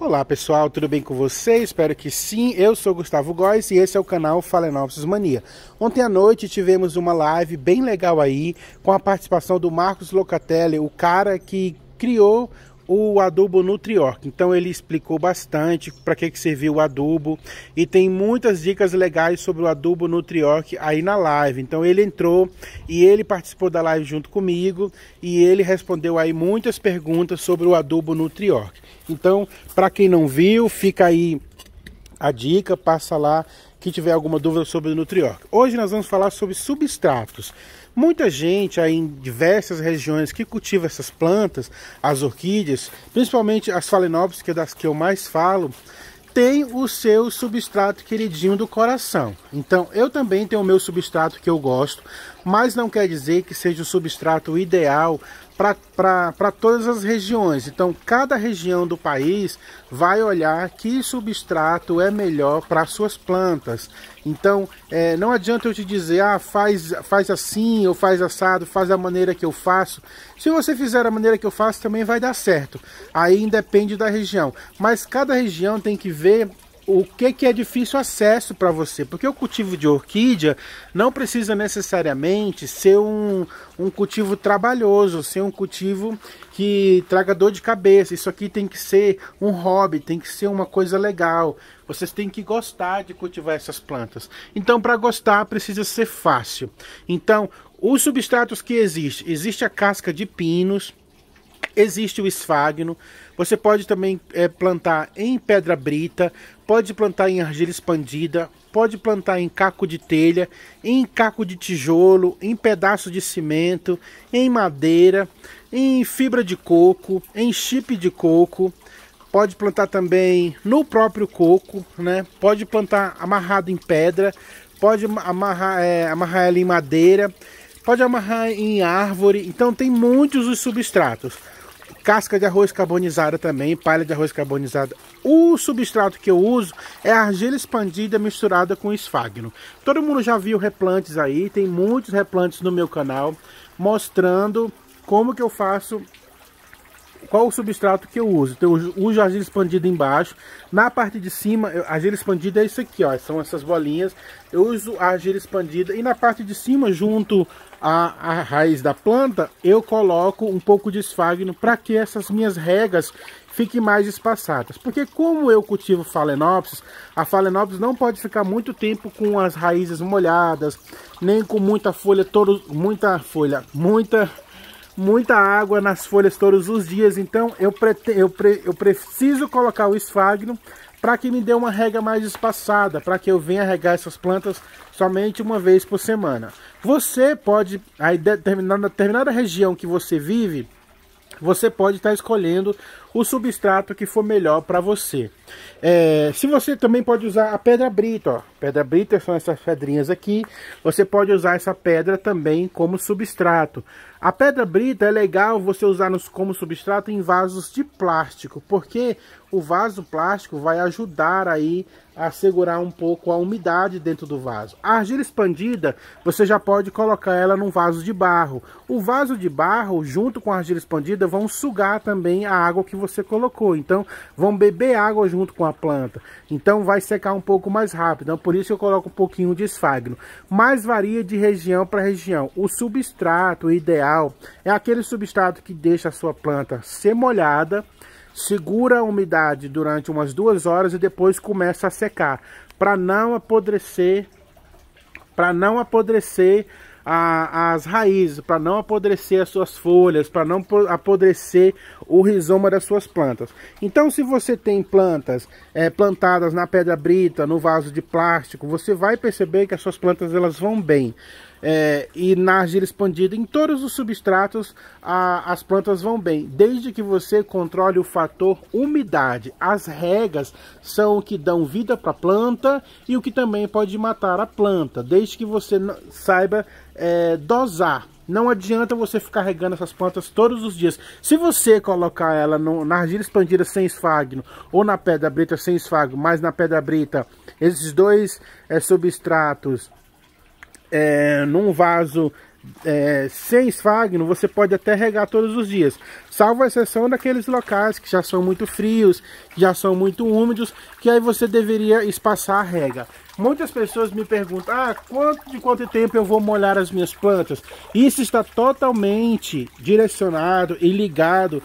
Olá pessoal, tudo bem com vocês? Espero que sim. Eu sou Gustavo Góes e esse é o canal Phalaenopsis Mania. Ontem à noite tivemos uma live bem legal aí, com a participação do Marcos Locatelli, o cara que criou o adubo Nutriorg. Então ele explicou bastante para que serviu o adubo e tem muitas dicas legais sobre o adubo Nutriorg aí na live. Então ele entrou e ele participou da live junto comigo e ele respondeu aí muitas perguntas sobre o adubo Nutriorg. Então, para quem não viu, fica aí a dica, passa lá que tiver alguma dúvida sobre o Nutriorg. Hoje nós vamos falar sobre substratos. Muita gente aí em diversas regiões que cultiva essas plantas, as orquídeas, principalmente as Phalaenopsis, que é das que eu mais falo, tem o seu substrato queridinho do coração. Então eu também tenho o meu substrato que eu gosto, mas não quer dizer que seja o substrato ideal para todas as regiões. Então cada região do país vai olhar que substrato é melhor para suas plantas. Então não adianta eu te dizer, faz assim ou faz assado, faz da maneira que eu faço. Se você fizer da maneira que eu faço também vai dar certo. Aí independe da região, mas cada região tem que ver o que é difícil acesso para você, porque o cultivo de orquídea não precisa necessariamente ser um cultivo trabalhoso, ser um cultivo que traga dor de cabeça. Isso aqui tem que ser um hobby, tem que ser uma coisa legal. Vocês têm que gostar de cultivar essas plantas. Então, para gostar, precisa ser fácil. Então, os substratos que existe a casca de pinos, existe o esfagno. Você pode também plantar em pedra brita, pode plantar em argila expandida, pode plantar em caco de telha, em caco de tijolo, em pedaço de cimento, em madeira, em fibra de coco, em chip de coco. Pode plantar também no próprio coco, né? Pode plantar amarrado em pedra, pode amarrar ela em madeira, pode amarrar em árvore. Então tem muitos os substratos. Casca de arroz carbonizada também, palha de arroz carbonizada. O substrato que eu uso é argila expandida misturada com esfagno. Todo mundo já viu replantes aí, tem muitos replantes no meu canal mostrando como que eu faço, qual o substrato que eu uso. Então eu uso argila expandida embaixo, na parte de cima, a argila expandida é isso aqui, ó, são essas bolinhas. Eu uso a argila expandida e na parte de cima, junto à raiz da planta, eu coloco um pouco de esfagno para que essas minhas regas fiquem mais espaçadas. Porque como eu cultivo Phalaenopsis, a Phalaenopsis não pode ficar muito tempo com as raízes molhadas, nem com muita água nas folhas todos os dias. Então eu preciso colocar o esfagno para que me dê uma rega mais espaçada, para que eu venha regar essas plantas somente uma vez por semana. Você pode, aí determinada região que você vive, você pode estar escolhendo o substrato que for melhor para você. Se você também pode usar a pedra brita, ó. Pedra brita são essas pedrinhas aqui. Você pode usar essa pedra também como substrato. A pedra brita é legal você usar como substrato em vasos de plástico, porque o vaso plástico vai ajudar aí a segurar um pouco a umidade dentro do vaso. A argila expandida, você já pode colocar ela num vaso de barro. O vaso de barro, junto com a argila expandida, vão sugar também a água que você colocou. Então, vão beber água junto com a planta. Então, vai secar um pouco mais rápido. Então, por isso eu coloco um pouquinho de esfagno. Mas varia de região para região. O substrato ideal é aquele substrato que deixa a sua planta ser molhada, segura a umidade durante umas 2 horas e depois começa a secar, para não apodrecer, as raízes, para não apodrecer as suas folhas, para não apodrecer o rizoma das suas plantas. Então, se você tem plantas plantadas na pedra brita, no vaso de plástico, você vai perceber que as suas plantas elas vão bem. E na argila expandida, em todos os substratos, as plantas vão bem, desde que você controle o fator umidade. As regas são o que dão vida para a planta e o que também pode matar a planta, desde que você saiba dosar. Não adianta você ficar regando essas plantas todos os dias. Se você colocar ela na argila expandida sem esfagno ou na pedra brita sem esfagno, mas na pedra brita, esses dois substratos num vaso sem esfagno, você pode até regar todos os dias, salvo a exceção daqueles locais que já são muito frios, que já são muito úmidos, que aí você deveria espaçar a rega. Muitas pessoas me perguntam, de quanto tempo eu vou molhar as minhas plantas? Isso está totalmente direcionado e ligado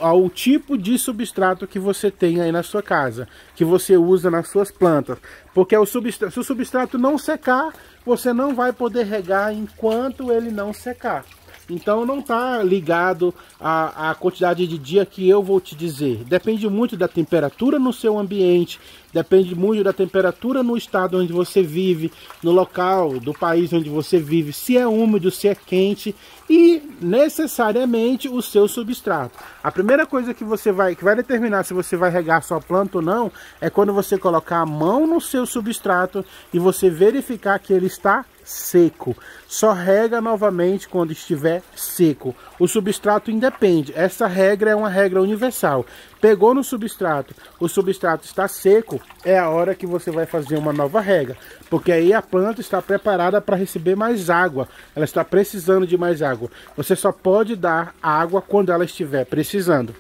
ao tipo de substrato que você tem aí na sua casa, que você usa nas suas plantas. Porque se o substrato não secar, você não vai poder regar enquanto ele não secar. Então não está ligado à quantidade de dia que eu vou te dizer. Depende muito da temperatura no seu ambiente, depende muito da temperatura no estado onde você vive, no local do país onde você vive, se é úmido, se é quente e necessariamente o seu substrato. A primeira coisa que vai determinar se você vai regar sua planta ou não é quando você colocar a mão no seu substrato e você verificar que ele está seco. Só rega novamente quando estiver seco. O substrato independe. Essa regra é uma regra universal. Pegou no substrato, o substrato está seco, é a hora que você vai fazer uma nova rega. Porque aí a planta está preparada para receber mais água. Ela está precisando de mais água. Você só pode dar água quando ela estiver precisando.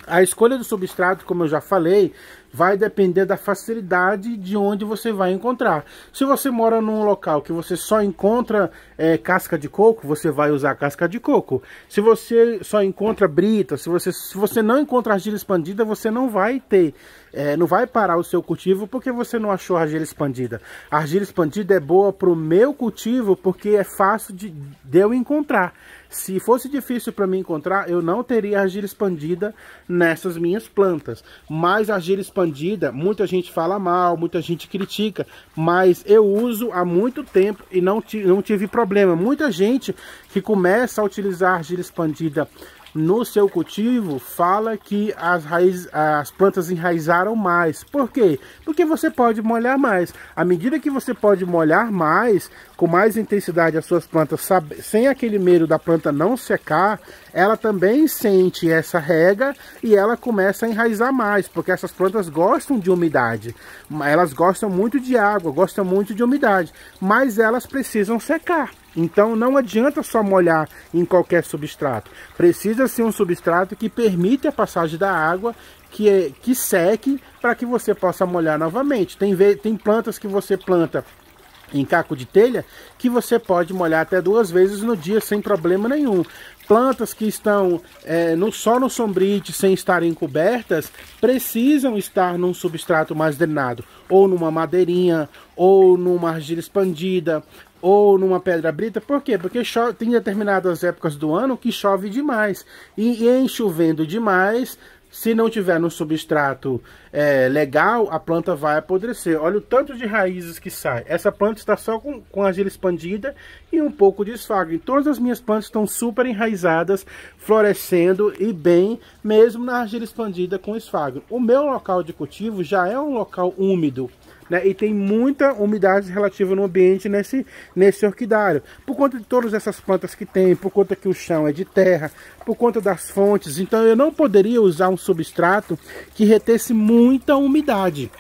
A escolha do substrato, como eu já falei, vai depender da facilidade de onde você vai encontrar. Se você mora num local que você só encontra casca de coco, você vai usar casca de coco. Se você só encontra brita, se você não encontra argila expandida, você não vai ter, não vai parar o seu cultivo porque você não achou argila expandida. A argila expandida é boa para o meu cultivo porque é fácil de eu encontrar. Se fosse difícil para mim encontrar, eu não teria argila expandida nessas minhas plantas. Mas a argila expandida, muita gente fala mal, muita gente critica, mas eu uso há muito tempo e não tive problema. Muita gente que começa a utilizar a argila expandida no seu cultivo fala que as plantas enraizaram mais. Por quê? Porque você pode molhar mais. À medida que você pode molhar mais, com mais intensidade as suas plantas, sem aquele medo da planta não secar, ela também sente essa rega e ela começa a enraizar mais, porque essas plantas gostam de umidade. Elas gostam muito de água, gostam muito de umidade, mas elas precisam secar. Então não adianta só molhar em qualquer substrato. Precisa ser um substrato que permite a passagem da água, que seque, para que você possa molhar novamente. Tem plantas que você planta em caco de telha que você pode molhar até 2 vezes no dia sem problema nenhum. Plantas que estão só no sombrite, sem estarem cobertas, precisam estar num substrato mais drenado, ou numa madeirinha, ou numa argila expandida, ou numa pedra brita. Por quê? Porque tem determinadas épocas do ano que chove demais, e em chovendo demais, se não tiver no substrato legal, a planta vai apodrecer. Olha o tanto de raízes que sai. Essa planta está só com argila expandida e um pouco de esfagno. Todas as minhas plantas estão super enraizadas, florescendo e bem, mesmo na argila expandida com esfagno. O meu local de cultivo já é um local úmido, né, e tem muita umidade relativa no ambiente nesse orquidário, por conta de todas essas plantas que tem, por conta que o chão é de terra, por conta das fontes. Então eu não poderia usar um substrato que retesse muita umidade.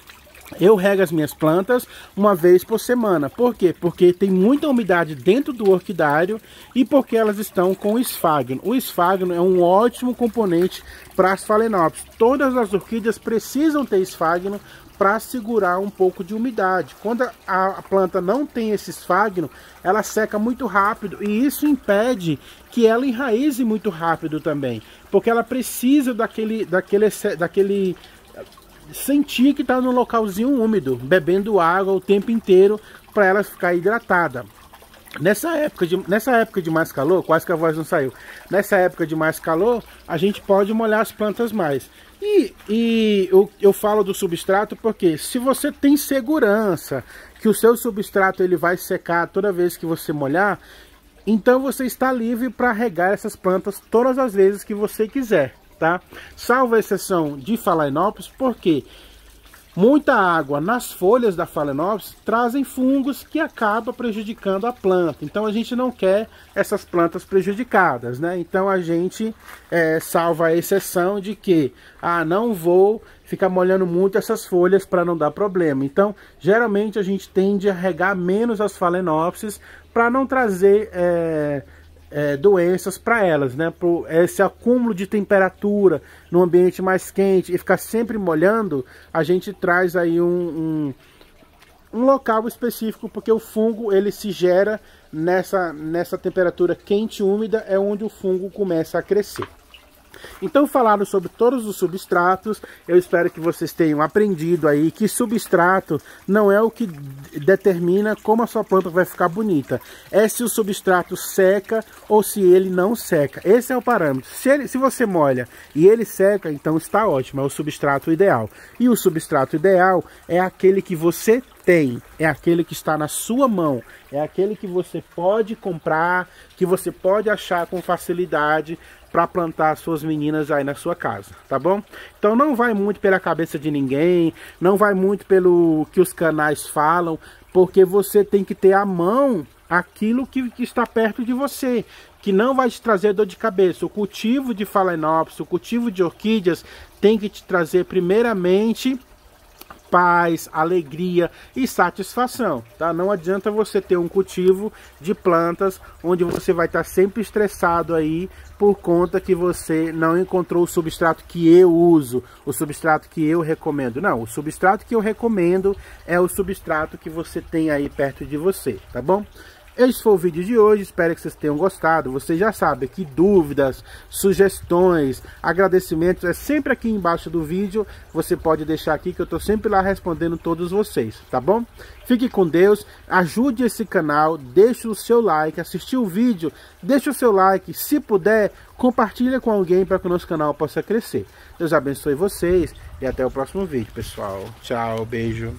Eu rego as minhas plantas uma vez por semana. Por quê? Porque tem muita umidade dentro do orquidário e porque elas estão com esfagno. O esfagno é um ótimo componente para as Phalaenopsis. Todas as orquídeas precisam ter esfagno para segurar um pouco de umidade. Quando a planta não tem esse esfagno, ela seca muito rápido e isso impede que ela enraize muito rápido também, porque ela precisa daquele sentir que está num localzinho úmido, bebendo água o tempo inteiro para ela ficar hidratada. Nessa época de mais calor, quase que a voz não saiu. Nessa época de mais calor, a gente pode molhar as plantas mais. E eu falo do substrato porque se você tem segurança que o seu substrato ele vai secar toda vez que você molhar, então você está livre para regar essas plantas todas as vezes que você quiser, tá? Salvo a exceção de Phalaenopsis, porque Muita água nas folhas da Phalaenopsis trazem fungos que acabam prejudicando a planta. Então a gente não quer essas plantas prejudicadas, né? Então a gente salva a exceção de que não vou ficar molhando muito essas folhas para não dar problema. Então geralmente a gente tende a regar menos as Phalaenopsis para não trazer doenças para elas, né? Por esse acúmulo de temperatura no ambiente mais quente e ficar sempre molhando, a gente traz aí um local específico, porque o fungo ele se gera nessa temperatura quente e úmida, é onde o fungo começa a crescer. Então, falando sobre todos os substratos, eu espero que vocês tenham aprendido aí que substrato não é o que determina como a sua planta vai ficar bonita. É se o substrato seca ou se ele não seca. Esse é o parâmetro. Se você molha e ele seca, então está ótimo, é o substrato ideal. E o substrato ideal é aquele que você tem, é aquele que está na sua mão, é aquele que você pode comprar, que você pode achar com facilidade para plantar as suas meninas aí na sua casa, tá bom? Então não vai muito pela cabeça de ninguém, não vai muito pelo que os canais falam, porque você tem que ter à mão aquilo que está perto de você, que não vai te trazer dor de cabeça. O cultivo de Phalaenopsis, o cultivo de orquídeas tem que te trazer primeiramente paz, alegria e satisfação, tá? Não adianta você ter um cultivo de plantas onde você vai estar sempre estressado aí por conta que você não encontrou o substrato que eu uso, o substrato que eu recomendo. Não, o substrato que eu recomendo é o substrato que você tem aí perto de você, tá bom? Esse foi o vídeo de hoje, espero que vocês tenham gostado. Você já sabe que dúvidas, sugestões, agradecimentos é sempre aqui embaixo do vídeo. Você pode deixar aqui que eu estou sempre lá respondendo todos vocês, tá bom? Fique com Deus, ajude esse canal, deixe o seu like, assistiu o vídeo, deixe o seu like, se puder, compartilha com alguém para que o nosso canal possa crescer. Deus abençoe vocês e até o próximo vídeo, pessoal. Tchau, beijo.